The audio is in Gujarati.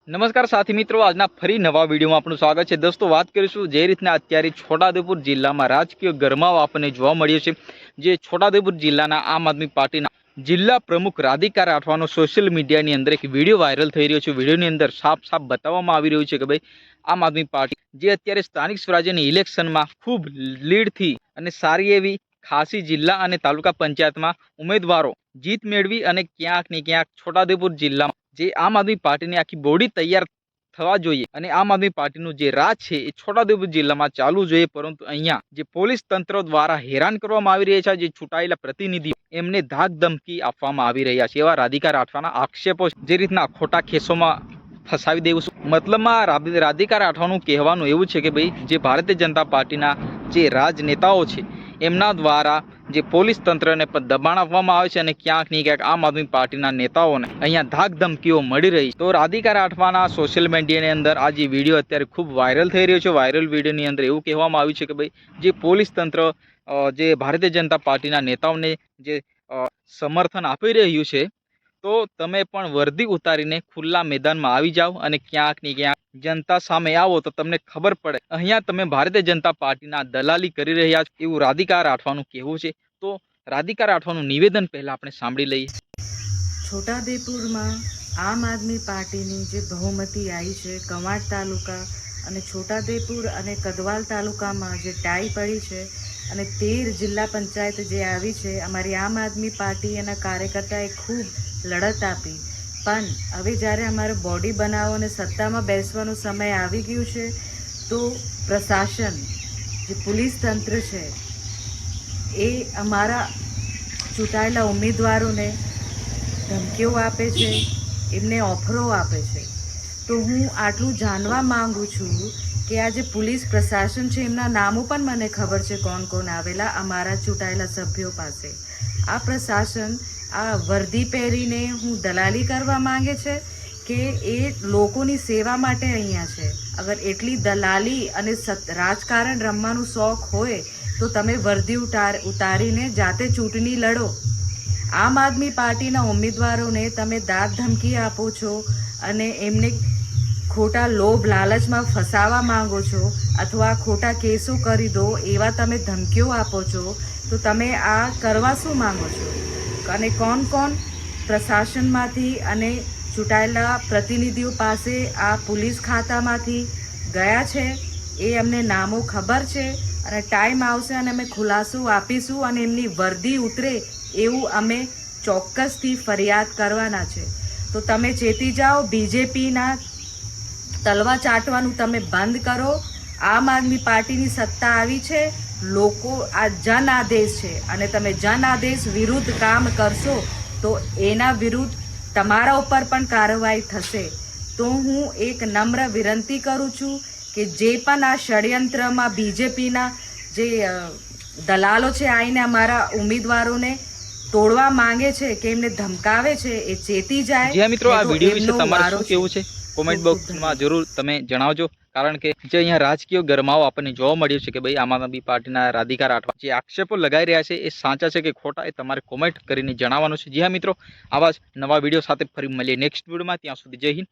નમસ્કાર સાથી મિત્રો, આજના ફરી નવા વિડીયોમાં આપનું સ્વાગત છે। દોસ્તો, વાત કરીશું જે રીતના અત્યારે છોટાઉદેપુર જિલ્લામાં રાજકીય ગરમાવો આપણને જોવા મળ્યો છે। જે છોટાઉદેપુર જિલ્લાના આમ આદમી પાર્ટીના જિલ્લા પ્રમુખ રાધિકા રાઠવાનો સોશિયલ મીડિયાની અંદર એક વિડીયો વાયરલ થઈ રહ્યો છે। વિડીયોની અંદર સાફ બતાવવામાં આવી રહ્યું છે કે ભાઈ આમ આદમી પાર્ટી જે અત્યારે સ્થાનિક સ્વરાજ્યની ઇલેક્શનમાં ખૂબ લીડથી અને સારી એવી ખાસી જિલ્લા અને તાલુકા પંચાયતમાં ઉમેદવારો જીત મેળવી અને ક્યાંક ને ક્યાંક છોટાઉદેપુર જિલ્લામાં જે આમ આદમી પાર્ટીની આખી બોડી તૈયાર થવા જોઈએ અને આમ આદમી પાર્ટીનું જે રાજ છે એ છોટાઉદેપુર જિલ્લામાં ચાલવું જોઈએ, પરંતુ અહીંયા જે પોલીસ તંત્ર દ્વારા હેરાન કરવામાં આવી રહ્યા છે, જે ચૂંટાયેલા પ્રતિનિધિઓ એમને ધાક ધમકી આપવામાં આવી રહ્યા છે, એવા રાધિકા રાઠવાના આક્ષેપો જે રીતના ખોટા કેસોમાં ફસાવી દેવું છે। મતલબમાં રાધિકા રાઠવાનું કહેવાનું એવું છે કે ભાઈ જે ભારતીય જનતા પાર્ટીના જે રાજનેતાઓ છે એમના દ્વારા જે પોલીસ તંત્રને પણ દબાણ આપવામાં આવે છે અને ક્યાંક ને ક્યાંક આમ આદમી પાર્ટીના નેતાઓને અહીંયા ધાક ધમકીઓ મળી રહી છે। તો રાધિકા રાઠવાના સોશિયલ મીડિયાની અંદર આ જે વિડીયો અત્યારે ખૂબ વાયરલ થઈ રહ્યો છે। વાયરલ વિડીયોની અંદર એવું કહેવામાં આવ્યું છે કે ભાઈ જે પોલીસ તંત્ર જે ભારતીય જનતા પાર્ટીના નેતાઓને જે સમર્થન આપી રહ્યું છે, તો તમે પણ વર્દી ઉતારીને ખુલ્લા મેદાનમાં આવી જાઓ અને ક્યાંક ને ક્યાંક જનતા સામે આવો તો તમને ખબર પડે અહીંયા તમે ભારતીય જનતા પાર્ટીના દલાલી કરી રહ્યા છો, એવું રાધિકા રાઠવાનું કહેવું છે। તો રાધિકા રાઠવાનું નિવેદન પહેલા આપણે સાંભળી લઈએ। છોટાઉદેપુરમાં આમ આદમી પાર્ટીની જે બહુમતી આવી છે, કવાંટ તાલુકા અને છોટાઉદેપુર અને કદવાલ તાલુકામાં જે ટાઈ પડી છે અને 13 જિલ્લા પંચાયત જે આવી છે, અમારી આમ આદમી પાર્ટી એના કાર્યકર્તાએ ખૂબ લડત આપી, પણ હવે જ્યારે અમારે બોડી બનાવો અને સત્તામાં બેસવાનો સમય આવી ગયું છે, તો પ્રશાસન જે પોલીસ તંત્ર છે એ અમારા ચૂંટાયેલા ઉમેદવારોને ધમકીઓ આપે છે, એમને ઓફરો આપે છે। તો હું આટલું જાણવા માંગુ છું કે આ જે પોલીસ પ્રશાસન છે એમના નામો પણ મને ખબર છે, કોણ કોણ આવેલા અમારા ચૂંટાયેલા સભ્યો પાસે। આ પ્રશાસન આ વર્દી પહેરીને હું દલાલી કરવા માંગે છે કે એ લોકોની સેવા માટે અહીંયા છે? અગર એટલી દલાલી અને રાજકારણ રમવાનું શોખ હોય તો તમે વર્દી ઉતારીને જાતે ચૂંટણી લડો। આમ આદમી પાર્ટીના ઉમેદવારોને તમે દાગ ધમકી આપો છો અને એમને ખોટા લોભ લાલચમાં ફસાવા માંગો છો અથવા ખોટા કેસો કરી દો એવા તમે ધમકીઓ આપો છો, તો તમે આ કરવા શું માંગો છો? અને કોણ કોણ પ્રશાસનમાંથી અને ચૂંટાયેલા પ્રતિનિધિઓ પાસે આ પોલીસ ખાતામાંથી ગયા છે એ અમને નામો ખબર છે અને ટાઈમ આવશે અને અમે ખુલાસો આપીશું અને એમની વર્દી ઉતરે એવું અમે ચોક્કસથી ફરિયાદ કરવાના છે। તો તમે ચેતી જાઓ, બીજેપીના તલવા ચાટવાનું તમે બંધ કરો। આમ આદમી પાર્ટીની સત્તા આવી છે, લોકો આ જન આદેશ છે અને તમે જન આદેશ વિરુદ્ધ કામ કરશો તો એના વિરુદ્ધ તમારા ઉપર પણ કાર્યવાહી થશે। તો હું એક નમ્ર વિનંતી કરું છું કે જે પણ આ ષડયંત્રમાં બીજેપીના જે દલાલો છે આવીને અમારા ઉમેદવારોને તોડવા માંગે છે કે એમને ધમકાવે છે એ ચેતી જાય। જી મિત્રો, આ વિડીયો વિશે તમારું શું કહેવું છે કોમેન્ટ બોક્સમાં જરૂર તમે જણાવજો, કારણ કે જે અહીંયા રાજકીય ગરમાવો આપણને જોવા મળ્યો છે કે ભાઈ આમ આદમી પાર્ટીના રાધિકા રાઠવા જે આક્ષેપો લગાઈ રહ્યા છે એ સાચા છે કે ખોટા એ તમારે કોમેન્ટ કરીને જણાવવાનું છે। જી હા મિત્રો, આવા જ નવા વિડીયો સાથે ફરી મળીએ નેક્સ્ટ વિડીયોમાં। ત્યાં સુધી જય હિન્દ,